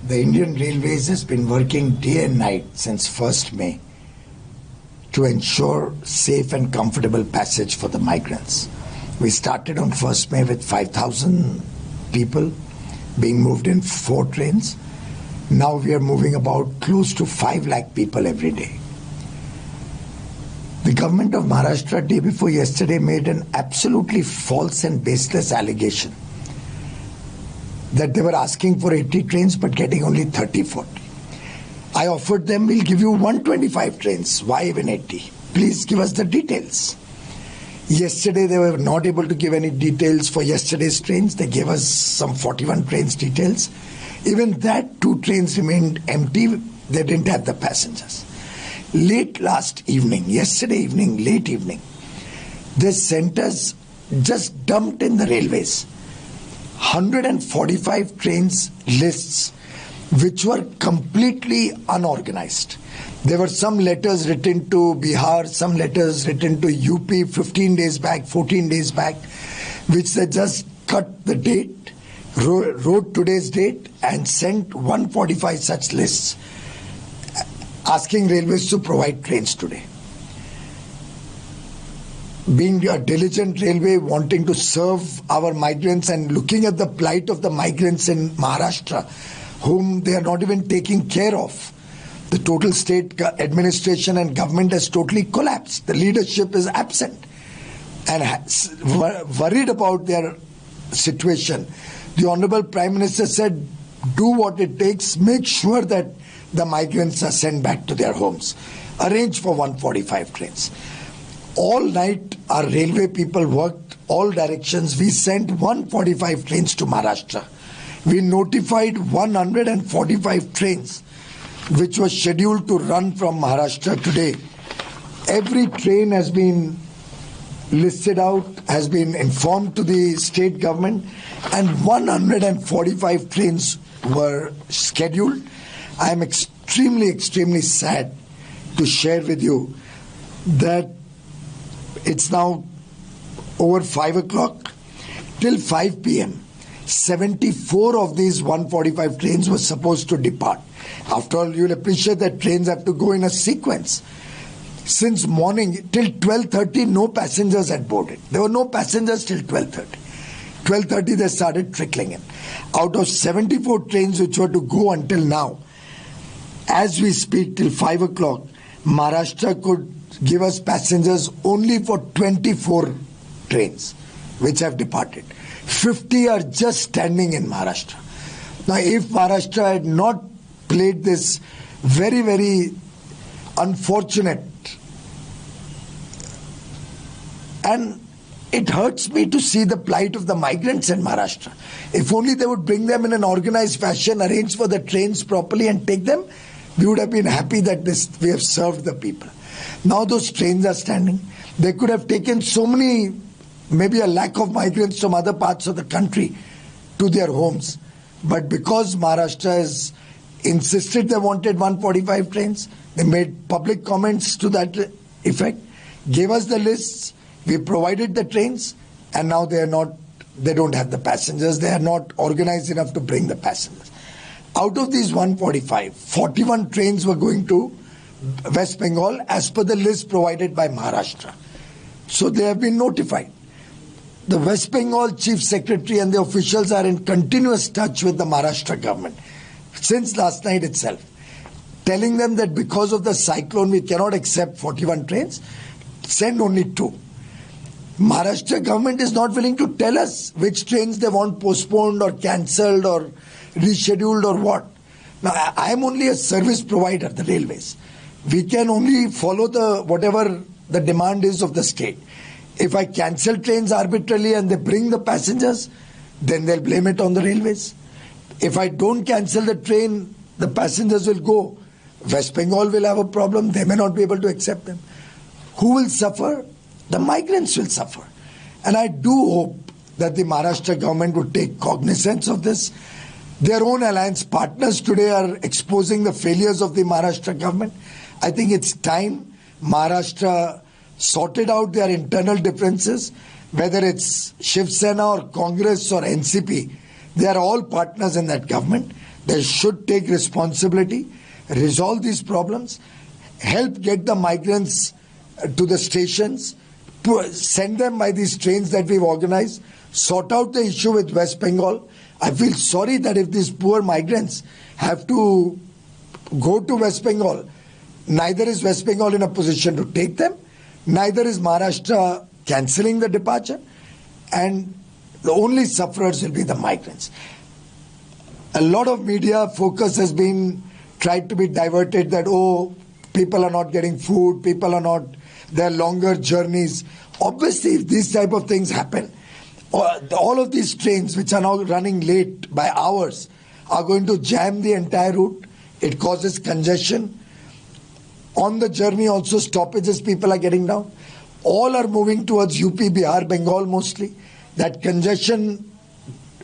The Indian Railways has been working day and night since 1st May to ensure safe and comfortable passage for the migrants. We started on 1st May with 5,000 people being moved in 4 trains. Now we are moving about close to 5 lakh people every day. The government of Maharashtra day before yesterday made an absolutely false and baseless allegation that they were asking for 80 trains but getting only 30-40. I offered them, we'll give you 125 trains. Why even 80? Please give us the details. Yesterday they were not able to give any details for yesterday's trains. They gave us some 41 trains details. Even that 2 trains remained empty. They didn't have the passengers. Late last evening, yesterday evening, late evening, the centers just dumped in the railways 145 trains lists which were completely unorganized. There were some letters written to Bihar, some letters written to UP 15 days back, 14 days back, which they just cut the date, wrote today's date and sent 145 such lists asking railways to provide trains today. Being a diligent railway, wanting to serve our migrants and looking at the plight of the migrants in Maharashtra, whom they are not even taking care of. The total state administration and government has totally collapsed. The leadership is absent and worried about their situation. The Honorable Prime Minister said, do what it takes, make sure that the migrants are sent back to their homes. Arrange for 145 trains. All night our railway people worked all directions. We sent 145 trains to Maharashtra. We notified 145 trains which was scheduled to run from Maharashtra today. Every train has been listed out, has been informed to the state government, and 145 trains were scheduled. I am extremely sad to share with you that it's now over 5 o'clock. Till 5 p.m. 74 of these 145 trains were supposed to depart. After all, you'll appreciate that trains have to go in a sequence. Since morning till 12:30, no passengers had boarded. There were no passengers till 12:30. 12:30 they started trickling in. Out of 74 trains which were to go until now, as we speak till 5 o'clock, Maharashtra could give us passengers only for 24 trains which have departed. 50 are just standing in Maharashtra. Now, if Maharashtra had not played this very unfortunate, and it hurts me to see the plight of the migrants in Maharashtra. If only they would bring them in an organized fashion, arrange for the trains properly and take them, we would have been happy that we have served the people. Now those trains are standing. They could have taken so many, maybe a lakh of migrants from other parts of the country to their homes. But because Maharashtra has insisted they wanted 145 trains, they made public comments to that effect, gave us the lists, we provided the trains, and now they don't have the passengers. They are not organized enough to bring the passengers. Out of these 145, 41 trains were going to West Bengal as per the list provided by Maharashtra. So they have been notified. The West Bengal Chief Secretary and the officials are in continuous touch with the Maharashtra government since last night itself, telling them that because of the cyclone we cannot accept 41 trains, send only 2. Maharashtra government is not willing to tell us which trains they want postponed or cancelled or rescheduled or what. Now, I am only a service provider, the railways. We can only follow whatever the demand is of the state. If I cancel trains arbitrarily and they bring the passengers, then they'll blame it on the railways. If I don't cancel the train, the passengers will go. West Bengal will have a problem. They may not be able to accept them. Who will suffer? The migrants will suffer. And I do hope that the Maharashtra government would take cognizance of this. Their own alliance partners today are exposing the failures of the Maharashtra government. I think it's time Maharashtra sorted out their internal differences, whether it's Shiv Sena or Congress or NCP. They are all partners in that government. They should take responsibility, resolve these problems, help get the migrants to the stations, send them by these trains that we've organized, sort out the issue with West Bengal. I feel sorry that if these poor migrants have to go to West Bengal, neither is West Bengal in a position to take them, neither is Maharashtra cancelling the departure, and the only sufferers will be the migrants. A lot of media focus has been tried to be diverted that, oh, people are not getting food, people are not, there are longer journeys. Obviously, if these type of things happen, all of these trains which are now running late by hours are going to jam the entire route. It causes congestion. On the journey also stoppages people are getting down. All are moving towards UP, Bihar, Bengal mostly. That congestion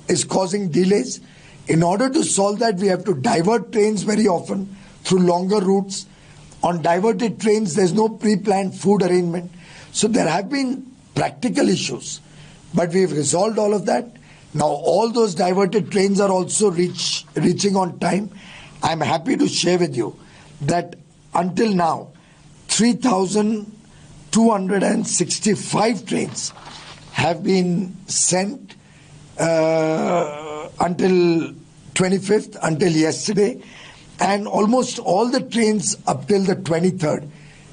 is causing delays. In order to solve that, we have to divert trains very often through longer routes. On diverted trains, there's no pre-planned food arrangement. So there have been practical issues, but we've resolved all of that. Now all those diverted trains are also reaching on time. I'm happy to share with you that until now, 3,265 trains have been sent until 25th, until yesterday, and almost all the trains up till the 23rd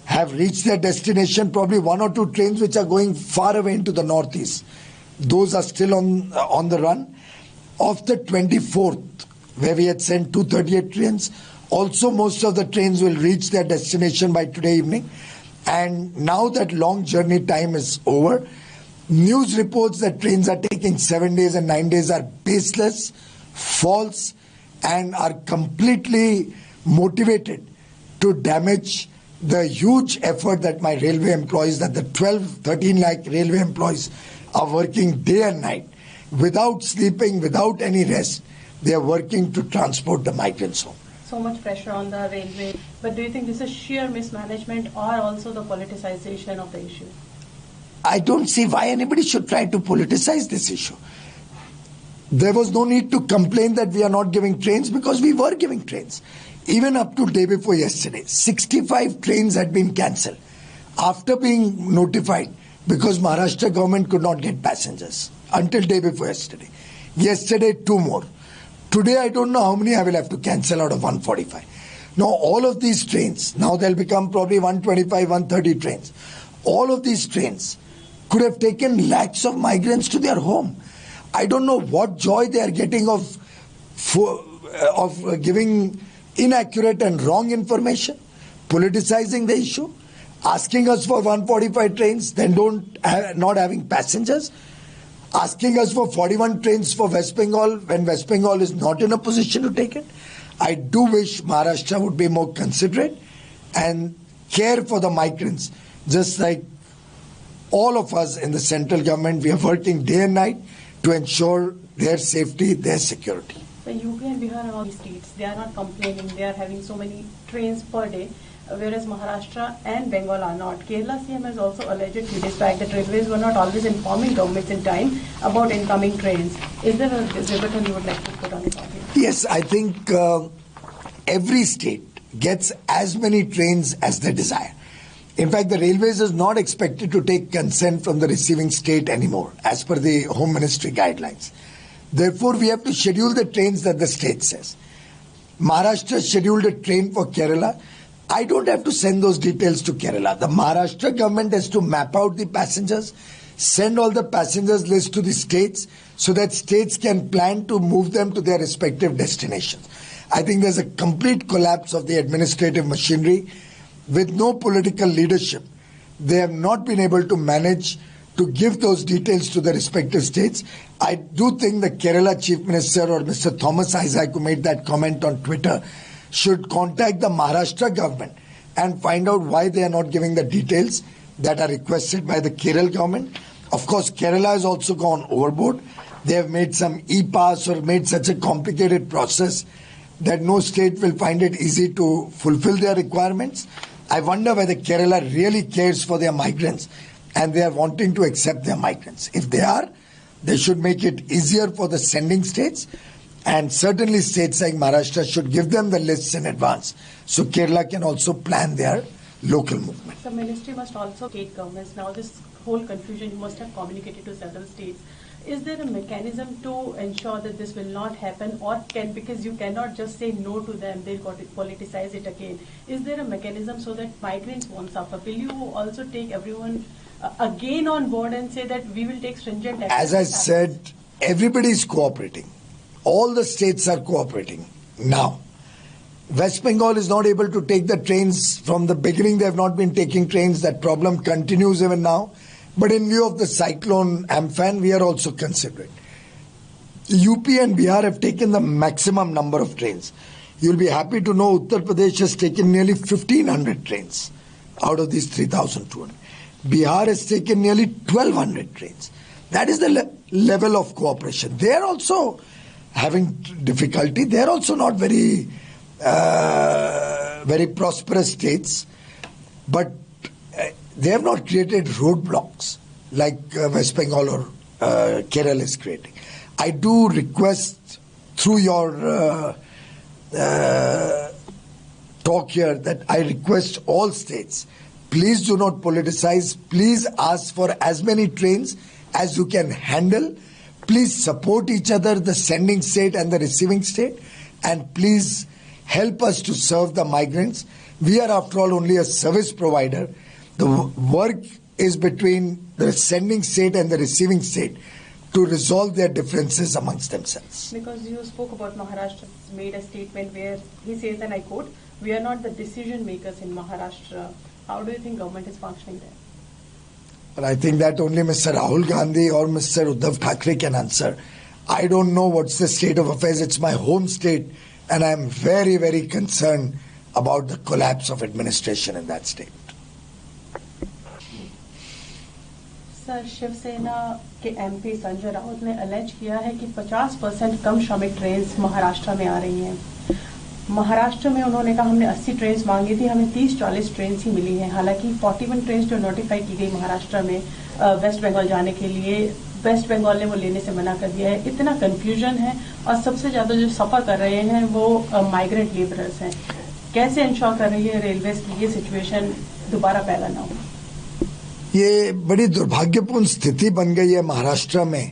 have reached their destination. Probably one or two trains which are going far away into the northeast, those are still on the run. Of the 24th, where we had sent 238 trains, also most of the trains will reach their destination by today evening. And now that long journey time is over, news reports that trains are taking 7 days and 9 days are baseless, false, and are completely motivated to damage the huge effort that my railway employees, that the 13 lakh railway employees are working day and night without sleeping, without any rest. They are working to transport the migrants home. So much pressure on the railway, but do you think this is sheer mismanagement or also the politicization of the issue? I don't see why anybody should try to politicize this issue. There was no need to complain that we are not giving trains, because we were giving trains. Even up to day before yesterday, 65 trains had been cancelled after being notified because Maharashtra government could not get passengers until day before yesterday. Yesterday, 2 more. Today, I don't know how many I will have to cancel out of 145. Now, all of these trains, now they'll become probably 125, 130 trains. All of these trains could have taken lakhs of migrants to their home. I don't know what joy they are getting of giving inaccurate and wrong information, politicizing the issue, asking us for 145 trains, then not having passengers, asking us for 41 trains for West Bengal when West Bengal is not in a position to take it. I do wish Maharashtra would be more considerate and care for the migrants, just like all of us in the central government. We are working day and night to ensure their safety, their security. The UP and Bihar and all these states, they are not complaining. They are having so many trains per day, whereas Maharashtra and Bengal are not. Kerala CM has also alleged few days back that railways were not always informing governments in time about incoming trains. Is there a rebuttal you would like to put on it? Yes, I think every state gets as many trains as they desire. In fact, the railways is not expected to take consent from the receiving state anymore, as per the Home Ministry guidelines. Therefore, we have to schedule the trains that the state says. Maharashtra scheduled a train for Kerala. I don't have to send those details to Kerala. The Maharashtra government has to map out the passengers, send all the passengers list to the states so that states can plan to move them to their respective destinations. I think there's a complete collapse of the administrative machinery. With no political leadership, they have not been able to manage to give those details to the respective states. I do think the Kerala Chief Minister or Mr. Thomas Isaac, who made that comment on Twitter, should contact the Maharashtra government and find out why they are not giving the details that are requested by the Kerala government. Of course, Kerala has also gone overboard. They have made some e-pass or made such a complicated process that no state will find it easy to fulfill their requirements. I wonder whether Kerala really cares for their migrants and they are wanting to accept their migrants. If they are, they should make it easier for the sending states And certainly states like Maharashtra should give them the lists in advance, so Kerala can also plan their local movement. The ministry must also state governments. Now this whole confusion you must have communicated to several states. Is there a mechanism to ensure that this will not happen, or because you cannot just say no to them, they'll politicize it again. Is there a mechanism so that migrants won't suffer? Will you also take everyone again on board and say that we will take stringent action? As I said, everybody is cooperating. All the states are cooperating now. West Bengal is not able to take the trains. From the beginning, they have not been taking trains. That problem continues even now. But in view of the cyclone Amphan, we are also considering. UP and Bihar have taken the maximum number of trains. You'll be happy to know Uttar Pradesh has taken nearly 1,500 trains out of these 3,200. Bihar has taken nearly 1,200 trains. That is the level of cooperation. They are also having difficulty. They are also not very prosperous states, but they have not created roadblocks like West Bengal or Kerala is creating. I do request through your talk here that I request all states, please do not politicize. Please ask for as many trains as you can handle. Please support each other, the sending state and the receiving state, and please help us to serve the migrants. We are, after all, only a service provider. The work is between the sending state and the receiving state to resolve their differences amongst themselves. Because you spoke about Maharashtra made a statement where he says, and I quote, "We are not the decision makers in Maharashtra." How do you think government is functioning there? But I think that only Mr. Rahul Gandhi or Mr. Uddhav Thackeray can answer. I don't know what's the state of affairs. It's my home state, and I'm very, very concerned about the collapse of administration in that state. Sir, Shiv Sena के MP Sanjay Raut ने allege किया है कि 50% कम श्रमिक trains Maharashtra में आ रही हैं। महाराष्ट्र में उन्होंने कहा हमने 80 ट्रेन्स मांगी थी, हमें 30-40 ट्रेन्स ही मिली हैं। हालांकि 41 ट्रेन्स जो नोटिफाई की गई महाराष्ट्र में वेस्ट बंगाल जाने के लिए, वेस्ट बंगाल ने वो लेने से मना कर दिया है। इतना कंफ्यूजन है और सबसे ज्यादा जो सफर कर रहे हैं वो माइग्रेंट लेबरर्स हैं। कैसे इंश्योर कर रही है रेलवेज की ये सिचुएशन दोबारा पैदा ना हो? ये बड़ी दुर्भाग्यपूर्ण स्थिति बन गई है महाराष्ट्र में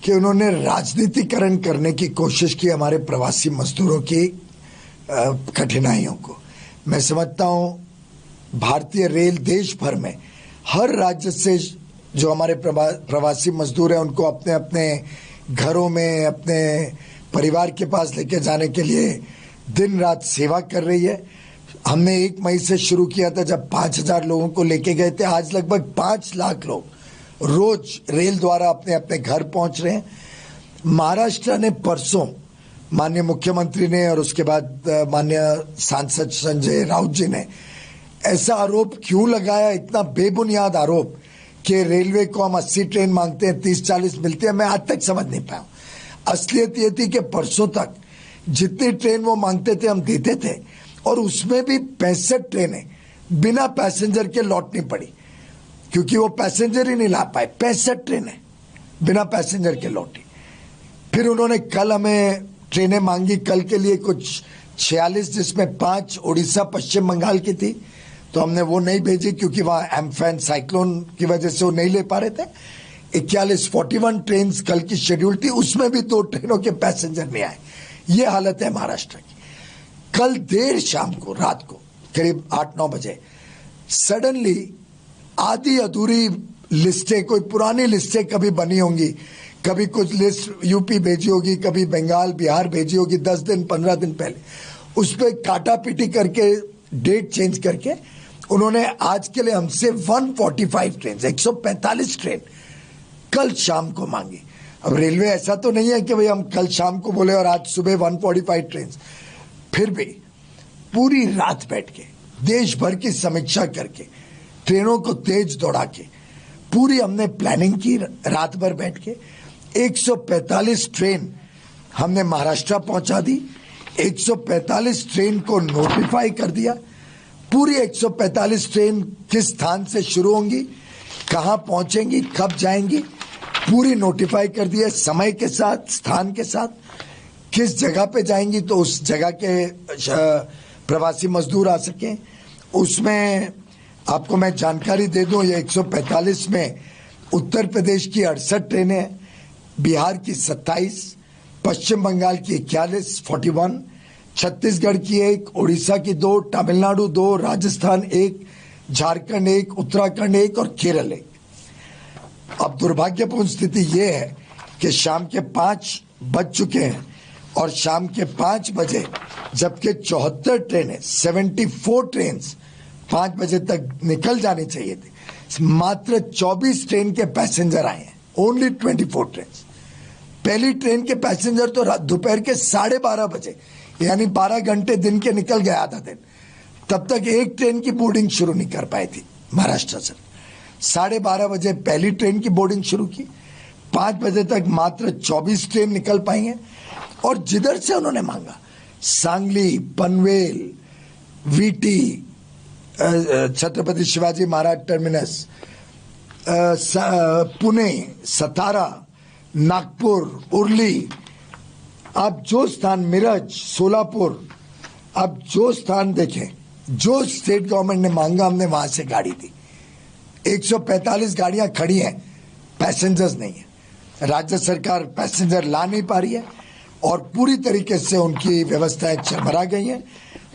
कि उन्होंने राजनीतिकरण करने की कोशिश की हमारे प्रवासी मजदूरों की कठिनाइयों को। मैं समझता हूं भारतीय रेल देश भर में हर राज्य से जो हमारे प्रवासी मजदूर हैं उनको अपने अपने घरों में अपने परिवार के पास लेके जाने के लिए दिन रात सेवा कर रही है। हमने 1 मई से शुरू किया था जब 5,000 लोगों को लेके गए थे। आज लगभग 5 लाख लोग रोज रेल द्वारा अपने अपने घर पहुंच रहे हैं। महाराष्ट्र ने परसों माननीय मुख्यमंत्री ने और उसके बाद माननीय सांसद संजय राउत जी ने ऐसा आरोप क्यों लगाया, इतना बेबुनियाद आरोप कि रेलवे को हम 80 ट्रेन मांगते हैं 30-40 मिलते हैं, मैं आज तक समझ नहीं पाया। असलियत ये थी कि परसों तक जितनी ट्रेन वो मांगते थे हम देते थे और उसमें भी 65 ट्रेनें बिना पैसेंजर के लौटनी पड़ी क्योंकि वो पैसेंजर ही नहीं ला पाए। 65 ट्रेनें बिना पैसेंजर के लौटी। फिर उन्होंने कल हमें ट्रेनें मांगी, कल के लिए कुछ 46 जिसमें 5 उड़ीसा पश्चिम बंगाल की थी, तो हमने वो नहीं भेजी क्योंकि वहां एम्फैन साइक्लोन की वजह से वो नहीं ले पा रहे थे। 41 ट्रेन कल की शेड्यूल थी, उसमें भी 2 ट्रेनों के पैसेंजर नहीं आए। ये हालत है महाराष्ट्र की। कल देर शाम को, रात को करीब 8-9 बजे सडनली आधी अधूरी लिस्टें, कोई पुरानी लिस्टें कभी बनी होंगी, कभी कुछ लिस्ट यूपी भेजी होगी, कभी बंगाल बिहार भेजी होगी 10 दिन 15 दिन पहले, उस पर काटा पीटी करके डेट चेंज करके उन्होंने आज के लिए हमसे 145 ट्रेन 145 ट्रेन कल शाम को मांगी। अब रेलवे ऐसा तो नहीं है कि भाई हम कल शाम को बोले और आज सुबह 145 ट्रेन। फिर भी पूरी रात बैठ के देश भर की समीक्षा करके ट्रेनों को तेज दौड़ा के पूरी हमने प्लानिंग की। रात भर बैठ के 145 ट्रेन हमने महाराष्ट्र पहुंचा दी। 145 ट्रेन को नोटिफाई कर दिया। पूरी 145 ट्रेन किस स्थान से शुरू होंगी, कहां पहुंचेंगी, कब जाएंगी, पूरी नोटिफाई कर दिया समय के साथ, स्थान के साथ। किस जगह पे जाएंगी तो उस जगह के प्रवासी मजदूर आ सकें। उसमें आपको मैं जानकारी दे दूं, ये 145 में उत्तर प्रदेश की 68 ट्रेनें हैं, बिहार की 27, पश्चिम बंगाल की 41, 41, छत्तीसगढ़ की 1, उड़ीसा की 2, तमिलनाडु 2, राजस्थान 1, झारखंड 1, उत्तराखंड 1 और केरल 1। अब दुर्भाग्यपूर्ण स्थिति ये है कि शाम के 5 बज चुके हैं और शाम के 5 बजे जबकि 74 ट्रेनें 74 ट्रेन 5 बजे तक निकल जानी चाहिए थी, मात्र 24 ट्रेन के पैसेंजर आए हैं। Only 24 train. पहली ट्रेन के पैसेंजर तो दोपहर के 12:30 बजे, यानी 12 घंटे दिन के निकल गए, आधा दिन, तब तक एक ट्रेन की बोर्डिंग शुरू नहीं कर पाई थी महाराष्ट्र से। 12:30 बजे पहली ट्रेन की बोर्डिंग शुरू की, 5 बजे तक मात्र 24 ट्रेन निकल पाई हैं। और जिधर से उन्होंने मांगा, सांगली, पनवेल, वीटी, छत्रपति शिवाजी महाराज टर्मिनस, पुणे, सतारा, नागपुर, उर्ली, आप जो स्थान, मिरज, सोलापुर, आप जो स्थान देखें, जो स्टेट गवर्नमेंट ने मांगा हमने वहां से गाड़ी दी। 145 गाड़ियां खड़ी हैं, पैसेंजर्स नहीं है। राज्य सरकार पैसेंजर ला नहीं पा रही है और पूरी तरीके से उनकी व्यवस्थाएं चरमरा गई हैं।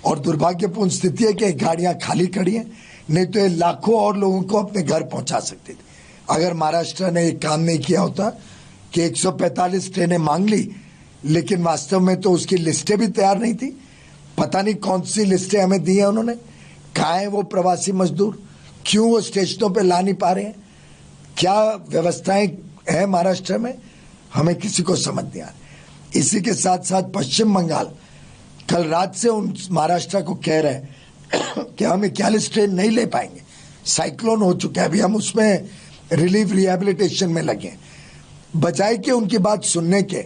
और दुर्भाग्यपूर्ण स्थिति है कि गाड़ियां खाली खड़ी हैं, नहीं तो ये लाखों और लोगों को अपने घर पहुंचा सकती थी अगर महाराष्ट्र ने ये काम नहीं किया होता कि 145 ट्रेनें मांग ली, लेकिन वास्तव में तो उसकी लिस्टें भी तैयार नहीं थी। पता नहीं कौन सी लिस्टें हमें दी हैं उन्होंने, कहाँ है वो प्रवासी मजदूर, क्यों वो स्टेशनों पे ला नहीं पा रहे हैं, क्या व्यवस्थाएं हैं महाराष्ट्र में, हमें किसी को समझ नहीं आ रही। इसी के साथ साथ पश्चिम बंगाल कल रात से उन महाराष्ट्र को कह रहे हैं कि हम 41 ट्रेन नहीं ले पाएंगे, साइक्लोन हो चुका है, अभी हम उसमें रिलीफ रिहेबिलिटेशन में लगे। बजाय के उनकी बात सुनने के,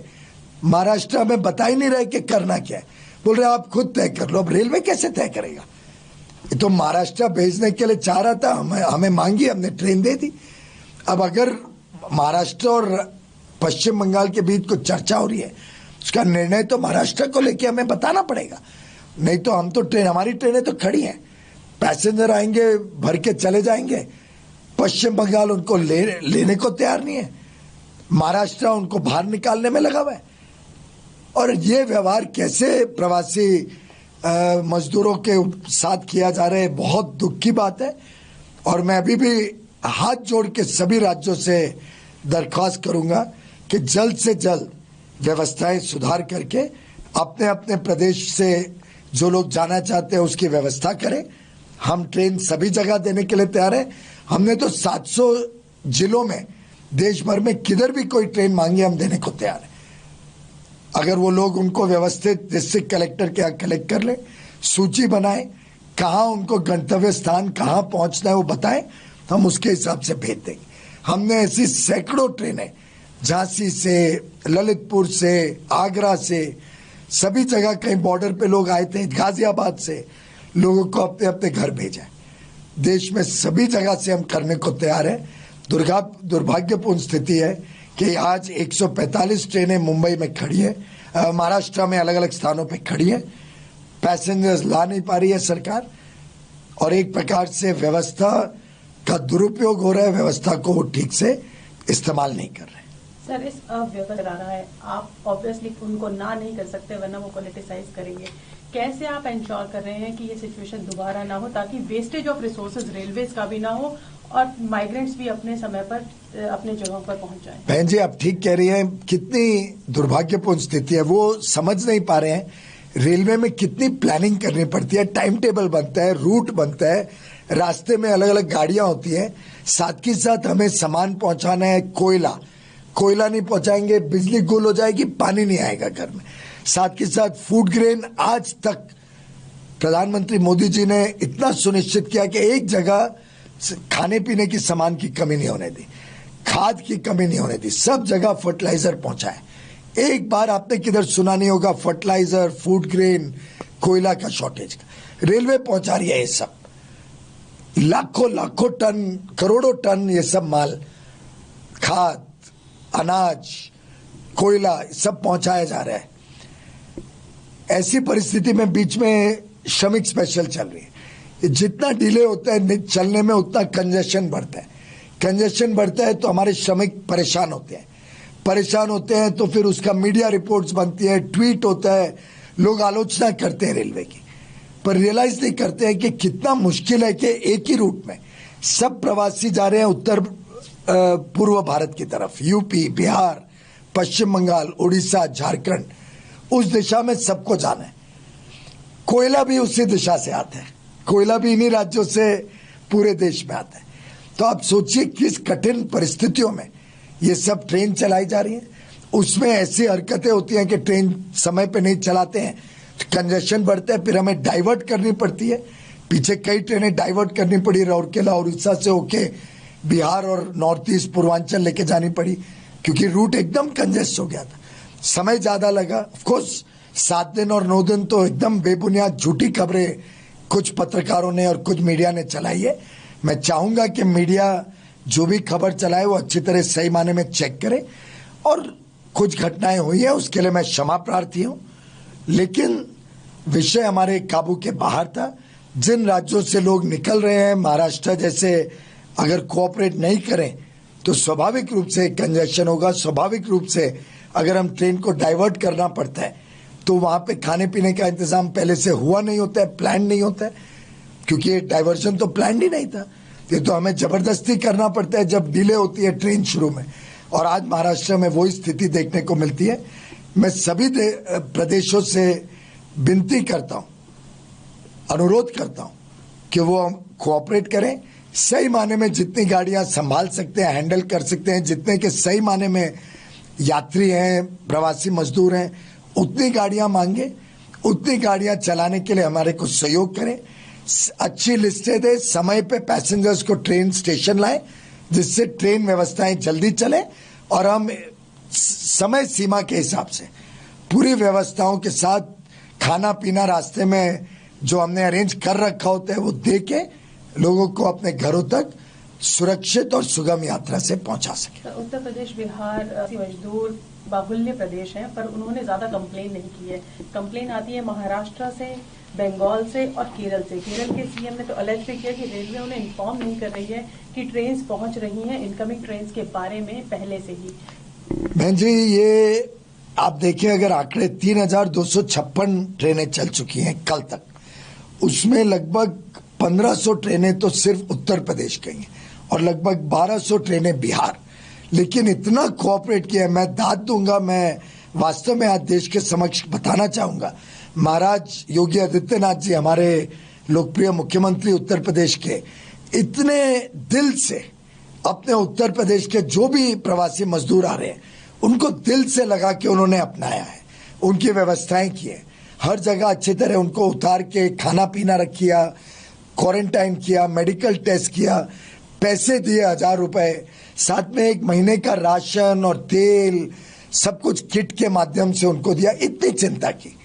महाराष्ट्र में बता ही नहीं रहे कि करना क्या है, बोल रहे आप खुद तय कर लो। अब रेलवे कैसे तय करेगा? ये तो महाराष्ट्र भेजने के लिए चाह रहा था, हमें मांगी, हमने ट्रेन दे दी। अब अगर महाराष्ट्र और पश्चिम बंगाल के बीच कुछ चर्चा हो रही है, उसका निर्णय तो महाराष्ट्र को लेके हमें बताना पड़ेगा, नहीं तो हम तो हमारी ट्रेनें तो खड़ी हैं, पैसेंजर आएंगे भर के चले जाएंगे, पश्चिम बंगाल उनको लेने को तैयार नहीं है, महाराष्ट्र उनको बाहर निकालने में लगा हुआ है। और ये व्यवहार कैसे प्रवासी मजदूरों के साथ किया जा रहा है, बहुत दुख की बात है। और मैं अभी भी हाथ जोड़ के सभी राज्यों से दरख्वास्त करूंगा कि जल्द से जल्द व्यवस्थाएं सुधार करके अपने अपने प्रदेश से जो लोग जाना चाहते हैं उसकी व्यवस्था करें। हम ट्रेन सभी जगह देने के लिए तैयार हैं। हमने तो 700 जिलों में देश भर में किधर भी कोई ट्रेन मांगे हम देने को तैयार हैं। अगर वो लोग उनको व्यवस्थित डिस्ट्रिक्ट कलेक्टर के यहाँ कलेक्ट कर ले, सूची बनाए, कहाँ उनको गंतव्य स्थान कहाँ पहुंचना है वो बताएं, हम उसके हिसाब से भेज देंगे। हमने ऐसी सैकड़ों ट्रेनें झांसी से, ललितपुर से, आगरा से, सभी जगह कहीं बॉर्डर पे लोग आए थे, गाजियाबाद से लोगों को अपने अपने घर भेजा है। देश में सभी जगह से हम करने को तैयार हैं। दुर्भाग्यपूर्ण स्थिति है कि आज 145 ट्रेनें मुंबई में खड़ी है, महाराष्ट्र में अलग अलग स्थानों पे खड़ी है, पैसेंजर्स ला नहीं पा रही है सरकार, और एक प्रकार से व्यवस्था का दुरुपयोग हो रहा है, व्यवस्था को वो ठीक से इस्तेमाल नहीं कर रहे। सर, इस अव्यवस्था रहा है, आप ऑब्वियसली उनको ना नहीं कर सकते वरना वो पॉलिटिसाइज करेंगे। कैसे आप इंश्योर कर रहे हैं कि ये सिचुएशन दोबारा ना हो, ताकि वेस्टेज ऑफ रिसोर्सेज रेलवेज का भी ना हो और माइग्रेंट्स भी अपने समय पर अपने जगहों पर पहुंच जाएं? बहन जी, आप ठीक कह रही हैं, कितनी दुर्भाग्यपूर्ण स्थिति है, वो समझ नहीं पा रहे हैं। रेलवे में कितनी प्लानिंग करनी पड़ती है, टाइम टेबल बनता है, रूट बनता है, रास्ते में अलग अलग गाड़ियां होती हैं, साथ ही साथ हमें सामान पहुंचाना है, कोयला नहीं पहुंचाएंगे बिजली गुल हो जाएगी, पानी नहीं आएगा घर में, साथ ही साथ फूड ग्रेन। आज तक प्रधानमंत्री मोदी जी ने इतना सुनिश्चित किया कि एक जगह खाने पीने की सामान की कमी नहीं होने दी, खाद की कमी नहीं होने दी, सब जगह फर्टिलाइजर पहुंचाए। एक बार आपने किधर सुना नहीं होगा फर्टिलाइजर, फूड ग्रेन, कोयला का शॉर्टेज का। रेलवे पहुंचा रही है ये सब, लाखों टन, करोड़ों टन ये सब माल, खाद, अनाज, कोयला सब पहुंचाया जा रहा है। ऐसी परिस्थिति में बीच में श्रमिक स्पेशल चल रही है, जितना डिले होता है चलने में उतना कंजेशन बढ़ता है, कंजेशन बढ़ता है तो हमारे श्रमिक परेशान होते हैं तो फिर उसका मीडिया रिपोर्ट्स बनती है, ट्वीट होता है, लोग आलोचना करते हैं रेलवे की, पर रियलाइज नहीं करते हैं कि कितना मुश्किल है कि एक ही रूट में सब प्रवासी जा रहे हैं उत्तर पूर्व भारत की तरफ, यूपी, बिहार, पश्चिम बंगाल, उड़ीसा, झारखंड, उस दिशा में सबको जाना है। कोयला भी उसी दिशा से आता है, कोयला भी इन्हीं राज्यों से पूरे देश में आता है। तो आप सोचिए किस कठिन परिस्थितियों में ये सब ट्रेन चलाई जा रही है। उसमें ऐसी हरकतें होती हैं कि ट्रेन समय पे नहीं चलाते हैं, कंजेशन बढ़ता है, फिर हमें डाइवर्ट करनी पड़ती है। पीछे कई ट्रेनें डाइवर्ट करनी पड़ी, राउरकेला और उड़ीसा से होके बिहार और नॉर्थ ईस्ट पूर्वांचल लेके जानी पड़ी, क्योंकि रूट एकदम कंजेस्ट हो गया था, समय ज्यादा लगा। ऑफकोर्स 7 दिन और 9 दिन तो एकदम बेबुनियाद झूठी खबरें कुछ पत्रकारों ने और कुछ मीडिया ने चलाई है। मैं चाहूंगा कि मीडिया जो भी खबर चलाए वो अच्छी तरह सही माने में चेक करे, और कुछ घटनाएं हुई है उसके लिए मैं क्षमा प्रार्थी हूं, लेकिन विषय हमारे काबू के बाहर था। जिन राज्यों से लोग निकल रहे हैं, महाराष्ट्र जैसे, अगर कोऑपरेट नहीं करें तो स्वाभाविक रूप से कंजेशन होगा, स्वाभाविक रूप से अगर हम ट्रेन को डाइवर्ट करना पड़ता है तो वहां पे खाने पीने का इंतजाम पहले से हुआ नहीं होता है, प्लान नहीं होता है, क्योंकि ये डाइवर्जन तो प्लान ही नहीं था, ये तो हमें जबरदस्ती करना पड़ता है जब डिले होती है ट्रेन शुरू में। और आज महाराष्ट्र में वही स्थिति देखने को मिलती है। मैं सभी प्रदेशों से विनती करता हूं, अनुरोध करता हूं कि वो कोऑपरेट करें, सही माने में जितनी गाड़ियां संभाल सकते हैं, हैंडल कर सकते हैं, जितने के सही माने में यात्री हैं, प्रवासी मजदूर हैं, उतनी गाड़ियां मांगे, उतनी गाड़ियां चलाने के लिए हमारे को सहयोग करें, अच्छी लिस्टें दें, समय पे पैसेंजर्स को ट्रेन स्टेशन लाएं, जिससे ट्रेन व्यवस्थाएं जल्दी चले और हम समय सीमा के हिसाब से पूरी व्यवस्थाओं के साथ खाना पीना रास्ते में जो हमने अरेंज कर रखा होता है वो दे के लोगों को अपने घरों तक सुरक्षित और सुगम यात्रा से पहुंचा सके। उत्तर प्रदेश, बिहार मजदूर बाहुल्य प्रदेश हैं, पर उन्होंने ज्यादा कंप्लेन नहीं की है। कंप्लेन आती है महाराष्ट्र से, बंगाल से और केरल से। केरल के सीएम ने तो अलर्ट भी किया कि रेलवे उन्हें इन्फॉर्म नहीं कर रही है कि ट्रेन्स पहुंच रही हैं, इनकमिंग ट्रेन्स के बारे में पहले से ही। बहन जी, ये आप देखिए, अगर आंकड़े 3256 ट्रेनें चल चुकी हैं कल तक, उसमें लगभग 1500 ट्रेनें तो सिर्फ उत्तर प्रदेश गई हैं और लगभग 1200 ट्रेनें बिहार। लेकिन इतना कोऑपरेट किया, मैं दाद दूंगा, मैं वास्तव में आज देश के समक्ष बताना चाहूंगा, महाराज योगी आदित्यनाथ जी, हमारे लोकप्रिय मुख्यमंत्री उत्तर प्रदेश के, इतने दिल से अपने उत्तर प्रदेश के जो भी प्रवासी मजदूर आ रहे हैं उनको दिल से लगा के उन्होंने अपनाया है, उनकी व्यवस्थाएं की है, हर जगह अच्छी तरह उनको उतार के खाना पीना रखिया, क्वारंटाइन किया, मेडिकल टेस्ट किया, पैसे दिए 1000 रुपए, साथ में 1 महीने का राशन और तेल सब कुछ किट के माध्यम से उनको दिया, इतनी चिंता की।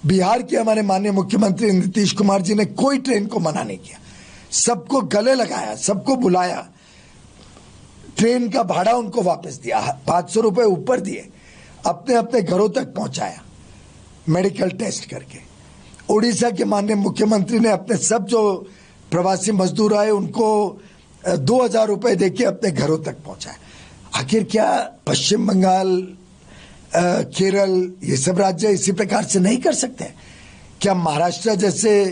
बिहार के हमारे माननीय मुख्यमंत्री नीतीश कुमार जी ने कोई ट्रेन को मना नहीं किया, सबको गले लगाया, सबको बुलाया, ट्रेन का भाड़ा उनको वापस दिया, 500 रुपए ऊपर दिए, अपने अपने घरों तक पहुंचाया मेडिकल टेस्ट करके। उड़ीसा के माननीय मुख्यमंत्री ने अपने सब जो प्रवासी मजदूर आए उनको 2000 रुपए देके अपने घरों तक पहुंचाया। आखिर क्या पश्चिम बंगाल, केरल, ये सब राज्य इसी प्रकार से नहीं कर सकते? क्या महाराष्ट्र जैसे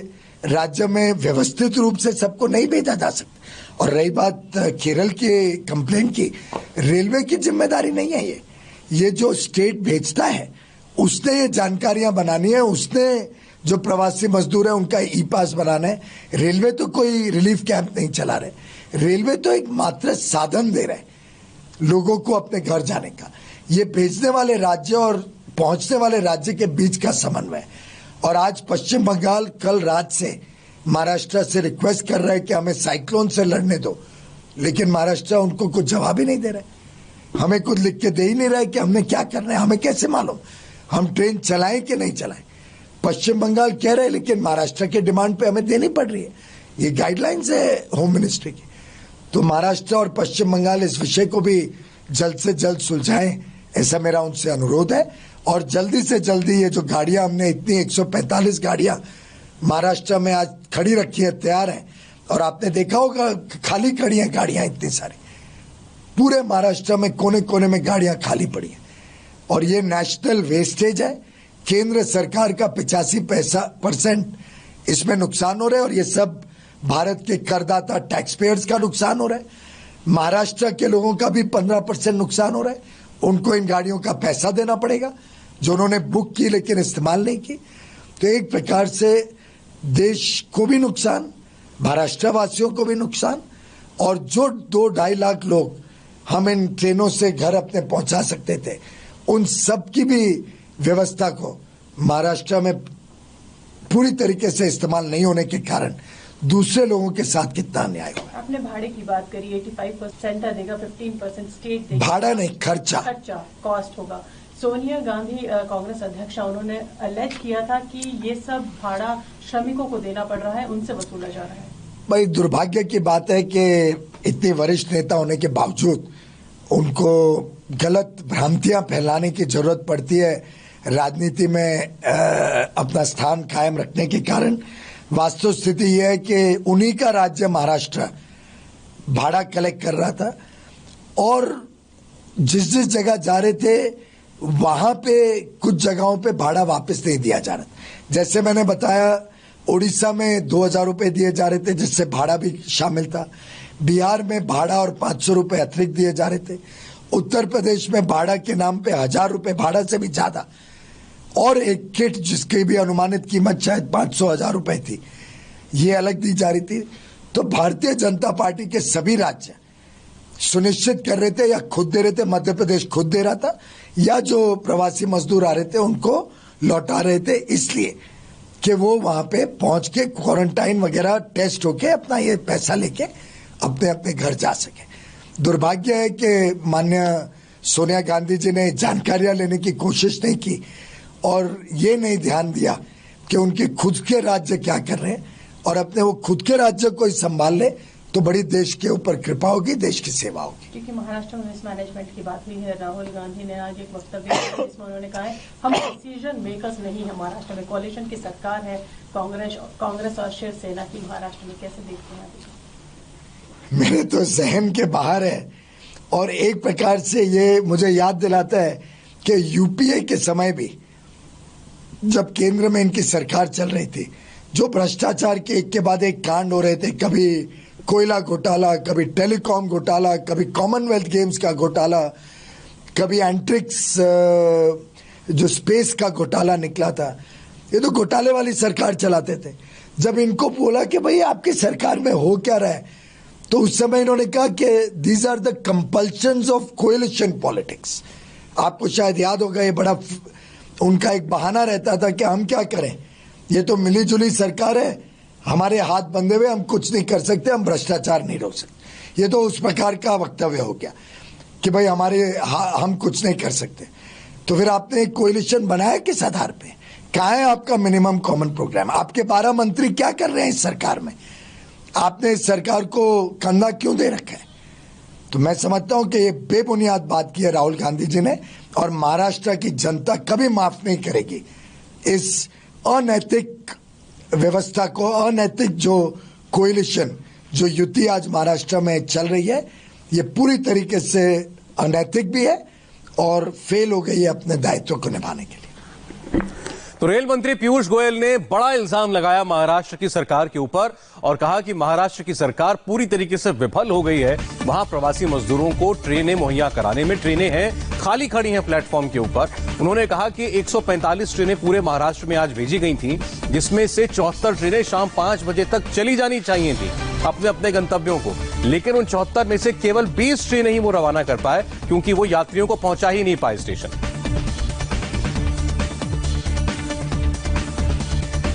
राज्य में व्यवस्थित रूप से सबको नहीं भेजा जा सकता? और रही बात केरल की कंप्लेंट की, रेलवे की जिम्मेदारी नहीं है ये जो स्टेट भेजता है उसने ये जानकारियां बनानी है, उसने जो प्रवासी मजदूर है उनका ई पास बनाना है। रेलवे तो कोई रिलीफ कैंप नहीं चला रहे, रेलवे तो एक मात्र साधन दे रहे लोगों को अपने घर जाने का। ये भेजने वाले राज्य और पहुंचने वाले राज्य के बीच का समन्वय। और आज पश्चिम बंगाल कल रात से महाराष्ट्र से रिक्वेस्ट कर रहा है कि हमें साइक्लोन से लड़ने दो, लेकिन महाराष्ट्र उनको कुछ जवाब ही नहीं दे रहे, हमें कुछ लिख के दे ही नहीं रहा है कि हमने क्या करना है, हमें कैसे मालूम हम ट्रेन चलाएं कि नहीं चलाएं। पश्चिम बंगाल कह रहे हैं लेकिन महाराष्ट्र के डिमांड पे हमें देनी पड़ रही है, ये गाइडलाइंस है होम मिनिस्ट्री की। तो महाराष्ट्र और पश्चिम बंगाल इस विषय को भी जल्द से जल्द सुलझाएं, ऐसा मेरा उनसे अनुरोध है। और जल्दी से जल्दी ये जो गाड़ियां हमने इतनी 145 गाड़ियां महाराष्ट्र में आज खड़ी रखी है, तैयार है, और आपने देखा होगा खाली खड़ी हैं गाड़ियां इतनी सारी, पूरे महाराष्ट्र में कोने कोने में गाड़ियां खाली पड़ी हैं। और ये नेशनल वेस्टेज है, केंद्र सरकार का 85% इसमें नुकसान हो रहा है, और ये सब भारत के करदाता टैक्स पेयर्स का नुकसान हो रहा है। महाराष्ट्र के लोगों का भी 15% नुकसान हो रहा है, उनको इन गाड़ियों का पैसा देना पड़ेगा जो उन्होंने बुक की लेकिन इस्तेमाल नहीं की। तो एक प्रकार से देश को भी नुकसान, महाराष्ट्र वासियों को भी नुकसान, और जो 2-2.5 लाख लोग हम इन ट्रेनों से घर अपने पहुंचा सकते थे, उन सब की भी व्यवस्था को महाराष्ट्र में पूरी तरीके से इस्तेमाल नहीं होने के कारण दूसरे लोगों के साथ कितना अन्याय हुआ। आपने भाड़े की बात करी, 85% सेंटर देगा, 15% स्टेट देगा। भाड़ा नहीं, खर्चा कॉस्ट होगा। सोनिया गांधी कांग्रेस अध्यक्ष, उन्होंने अलेज किया था कि ये सब भाड़ा श्रमिकों को देना पड़ रहा है, उनसे वसूला जा रहा है। भाई दुर्भाग्य की बात है कि इतने वरिष्ठ नेता होने के बावजूद उनको गलत भ्रांतियां फैलाने की जरूरत पड़ती है राजनीति में अपना स्थान कायम रखने के कारण। वास्तव स्थिति यह है कि उन्हीं का राज्य महाराष्ट्र भाड़ा कलेक्ट कर रहा था, और जिस जिस जगह जा रहे थे वहां पे कुछ जगहों पे भाड़ा वापस नहीं दिया जा रहा था। जैसे मैंने बताया, उड़ीसा में 2,000 रुपए दिए जा रहे थे जिससे भाड़ा भी शामिल था, बिहार में भाड़ा और 500 रुपए अतिरिक्त दिए जा रहे थे, उत्तर प्रदेश में भाड़ा के नाम पे 1,000 रुपए, भाड़ा से भी ज्यादा, और एक किट जिसकी भी अनुमानित कीमत शायद 500-1,000 रुपए थी, ये अलग दी जा रही थी। तो भारतीय जनता पार्टी के सभी राज्य सुनिश्चित कर रहे थे या खुद दे रहे थे, मध्य प्रदेश खुद दे रहा था, या जो प्रवासी मजदूर आ रहे थे उनको लौटा रहे थे, इसलिए कि वो वहां पे पहुंच के क्वारंटाइन वगैरह टेस्ट होके अपना ये पैसा लेके अपने अपने घर जा सके। दुर्भाग्य है कि माननीय सोनिया गांधी जी ने जानकारियां लेने की कोशिश नहीं की और ये नहीं ध्यान दिया कि उनके खुद के राज्य क्या कर रहे हैं, और अपने वो खुद के राज्य को ही संभाल ले तो बड़ी देश के ऊपर कृपा होगी, देश की सेवा होगी। क्योंकि महाराष्ट्र में मिसमैनेजमेंट की बात हुई है, राहुल गांधी ने आज एक वक्तव्य दिया जिसमें उन्होंने कहा है हम डिसीजन मेकर्स नहीं है महाराष्ट्र में, कोalition की सरकार है कांग्रेस और शिवसेना की महाराष्ट्र में। कैसे देखते हैं आप? मेरे तो जहन के बाहर है, और एक प्रकार से ये मुझे याद दिलाता है कि यूपीए के समय भी जब केंद्र में इनकी सरकार चल रही थी, जो भ्रष्टाचार के एक के बाद एक कांड हो रहे थे, कभी कोयला घोटाला, कभी टेलीकॉम घोटाला, कभी कॉमनवेल्थ गेम्स का घोटाला, कभी एंट्रिक्स जो स्पेस का घोटाला निकला था, ये तो घोटाले वाली सरकार चलाते थे। जब इनको बोला कि भाई आपकी सरकार में हो क्या रहा है, तो उस समय इन्होंने कहा कि these are the compulsions of coalition politics. आपको शायद याद होगा, ये बड़ा उनका एक बहाना रहता था कि हम क्या करें, ये तो मिली-जुली सरकार है, हमारे हाथ बंधे हुए, हम कुछ नहीं कर सकते, हम भ्रष्टाचार नहीं रोक सकते। ये तो उस प्रकार का वक्तव्य हो गया कि भाई हम कुछ नहीं कर सकते। तो फिर आपने एक कोएलिशन बनाया किस आधार पे? कहाँ है आपका मिनिमम कॉमन प्रोग्राम? आपके 12 मंत्री क्या कर रहे हैं इस सरकार में? आपने इस सरकार को कंधा क्यों दे रखा है? तो मैं समझता हूं कि ये बेबुनियाद बात की है राहुल गांधी जी ने, और महाराष्ट्र की जनता कभी माफ नहीं करेगी इस अनैतिक व्यवस्था को, अनैतिक जो कोएलिशन, जो युति आज महाराष्ट्र में चल रही है, ये पूरी तरीके से अनैतिक भी है और फेल हो गई है अपने दायित्व को निभाने के लिए। तो रेल मंत्री पीयूष गोयल ने बड़ा इल्जाम लगाया महाराष्ट्र की सरकार के ऊपर और कहा कि महाराष्ट्र की सरकार पूरी तरीके से विफल हो गई है। वहां प्रवासी मजदूरों को ट्रेनें मुहैया कराने में, ट्रेनें हैं खाली खड़ी हैं प्लेटफॉर्म के ऊपर। उन्होंने कहा कि 145 ट्रेनें पूरे महाराष्ट्र में आज भेजी गई थी, जिसमें से 74 ट्रेनें शाम 5 बजे तक चली जानी चाहिए थी अपने अपने गंतव्यों को, लेकिन उन 74 में से केवल 20 ट्रेनें ही वो रवाना कर पाए क्योंकि वो यात्रियों को पहुंचा ही नहीं पाए स्टेशन।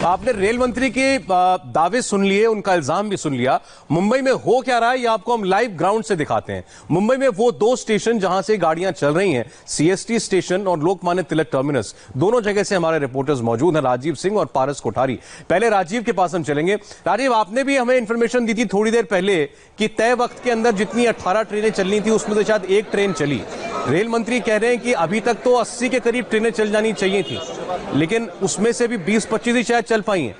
आपने रेल मंत्री के दावे सुन लिए, उनका इल्जाम भी सुन लिया। मुंबई में हो क्या रहा है ये आपको हम लाइव ग्राउंड से दिखाते हैं। मुंबई में वो दो स्टेशन जहां से गाड़ियां चल रही हैं, सीएसटी स्टेशन और लोकमान्य तिलक टर्मिनस, दोनों जगह से हमारे रिपोर्टर्स मौजूद हैं, राजीव सिंह और पारस कोठारी। पहले राजीव के पास हम चलेंगे। राजीव, आपने भी हमें इंफॉर्मेशन दी थी थोड़ी देर पहले कि तय वक्त के अंदर जितनी 18 ट्रेनें चलनी थी उसमें से शायद एक ट्रेन चली। रेल मंत्री कह रहे हैं कि अभी तक तो 80 के करीब ट्रेनें चल जानी चाहिए थी, लेकिन उसमें से भी 20-25 ही शायद चल पाई हैं।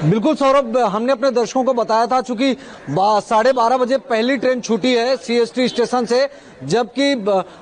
बिल्कुल सौरभ, हमने अपने दर्शकों को बताया था, चूंकि 12:30 बजे पहली ट्रेन छूटी है सीएसटी स्टेशन से, जबकि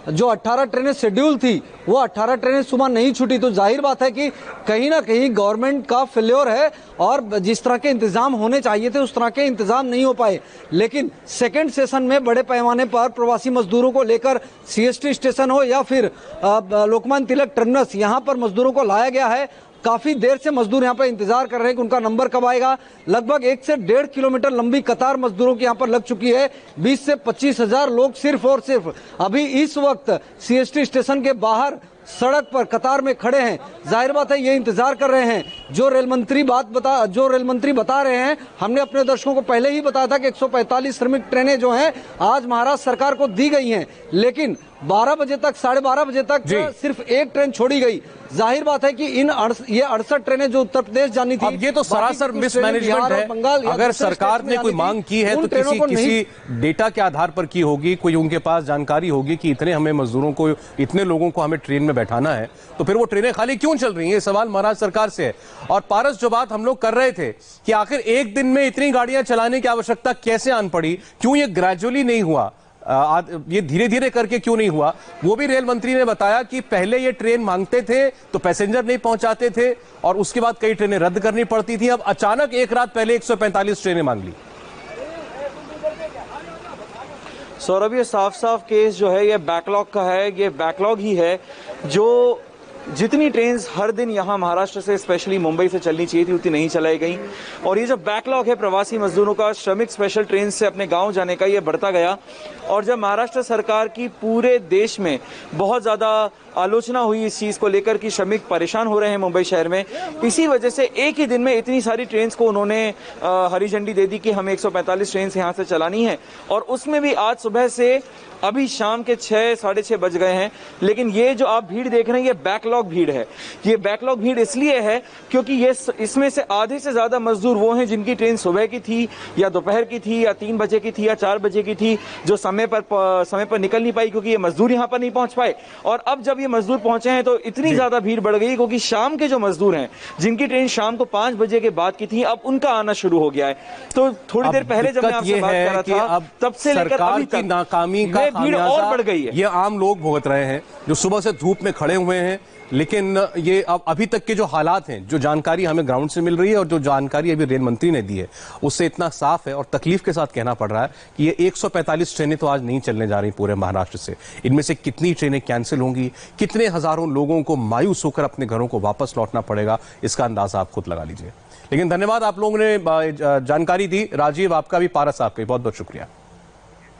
जो 18 ट्रेनें शेड्यूल थी वो 18 ट्रेनें सुबह नहीं छूटी। तो जाहिर बात है कि कहीं ना कहीं गवर्नमेंट का फेल्योर है और जिस तरह के इंतजाम होने चाहिए थे उस तरह के इंतजाम नहीं हो पाए। लेकिन सेकेंड सेशन में बड़े पैमाने पर प्रवासी मजदूरों को लेकर सीएसटी स्टेशन हो या फिर लोकमान्य तिलक टर्मिनस, यहाँ पर मजदूरों को लाया गया है। काफी देर से मजदूर यहाँ पर इंतजार कर रहे हैं कि उनका नंबर कब आएगा। लगभग 1 से 1.5 किलोमीटर लंबी कतार मजदूरों की यहाँ पर लग चुकी है। 20 से 25 हजार लोग सिर्फ और सिर्फ अभी इस वक्त सीएसटी स्टेशन के बाहर सड़क पर कतार में खड़े हैं। जाहिर बात है ये इंतजार कर रहे हैं। जो रेल मंत्री बता रहे हैं, हमने अपने दर्शकों को पहले ही बताया था कि 145 श्रमिक ट्रेनें जो हैं आज महाराष्ट्र सरकार को दी गई हैं, लेकिन 12 बजे तक 12:30 बजे तक सिर्फ एक ट्रेन छोड़ी गई। जाहिर बात है कि ये 68 ट्रेनें जो उत्तर प्रदेश जानी थी, अब ये तो सरासर मिसमैनेजमेंट है। अगर सरकार ने कोई मांग की है तो किसी डेटा के आधार पर की होगी, कोई उनके पास जानकारी होगी कि इतने हमें मजदूरों को, इतने लोगों को हमें ट्रेन में बैठाना है, तो फिर वो ट्रेनें खाली क्यों चल रही हैं? ये सवाल महाराष्ट्र सरकार से है। और पारस, जो बात हम लोग कर रहे थे कि आखिर एक दिन में इतनी गाड़ियां चलाने की आवश्यकता कैसे आन पड़ी, क्यों ये ग्रेजुअली नहीं हुआ, ये धीरे धीरे करके क्यों नहीं हुआ, वो भी रेल मंत्री ने बताया कि पहले ये ट्रेन मांगते थे तो पैसेंजर नहीं पहुंचाते थे और उसके बाद कई ट्रेनें रद्द करनी पड़ती थी। अब अचानक एक रात पहले 145 ट्रेनें मांग ली। सौरभ, ये साफ साफ केस जो है ये बैकलॉग का है। ये बैकलॉग ही है जो जितनी ट्रेन हर दिन यहाँ महाराष्ट्र से, स्पेशली मुंबई से चलनी चाहिए थी, उतनी नहीं चलाई गई। और ये जो बैकलॉग है प्रवासी मजदूरों का श्रमिक स्पेशल ट्रेन से अपने गांव जाने का, ये बढ़ता गया। और जब महाराष्ट्र सरकार की पूरे देश में बहुत ज़्यादा आलोचना हुई इस चीज़ को लेकर कि श्रमिक परेशान हो रहे हैं मुंबई शहर में, इसी वजह से एक ही दिन में इतनी सारी ट्रेन को उन्होंने हरी झंडी दे दी कि हमें 145 ट्रेन यहाँ से चलानी है। और उसमें भी आज सुबह से अभी शाम के 6, 6:30 बज गए हैं। लेकिन ये जो आप भीड़ देख रहे हैं ये बैकलॉग भीड़ है। ये बैकलॉग भीड़ इसलिए है क्योंकि ये इसमें से आधे से ज्यादा मजदूर वो हैं जिनकी ट्रेन सुबह की थी या दोपहर की थी या 3 बजे की थी या 4 बजे की थी, जो समय पर निकल नहीं पाई क्योंकि ये मजदूर यहाँ पर नहीं पहुंच पाए। और अब जब ये मजदूर पहुंचे हैं तो इतनी ज्यादा भीड़ बढ़ गई क्योंकि शाम के जो मजदूर हैं जिनकी ट्रेन शाम को 5 बजे के बाद की थी, अब उनका आना शुरू हो गया है। तो थोड़ी देर पहले जब मैं आपसे बात कर रहा था, तब से लेकर अभी तक नाकामी का भीड़ और बढ़ गई है। ये आम लोग भुगत रहे हैं जो सुबह से धूप में खड़े हुए हैं। लेकिन ये अब अभी तक के जो हालात हैं, जो जानकारी हमें ग्राउंड से मिल रही है और जो जानकारी अभी रेल मंत्री ने दी है, उससे इतना साफ है और तकलीफ के साथ कहना पड़ रहा है कि ये 145 ट्रेनें तो आज नहीं चलने जा रही पूरे महाराष्ट्र से। इनमें से कितनी ट्रेनें कैंसिल होंगी, कितने हजारों लोगों को मायूस होकर अपने घरों को वापस लौटना पड़ेगा, इसका अंदाजा आप खुद लगा लीजिए। लेकिन धन्यवाद, आप लोगों ने जानकारी दी। राजीव आपका भी, पारस आपका भी बहुत बहुत शुक्रिया।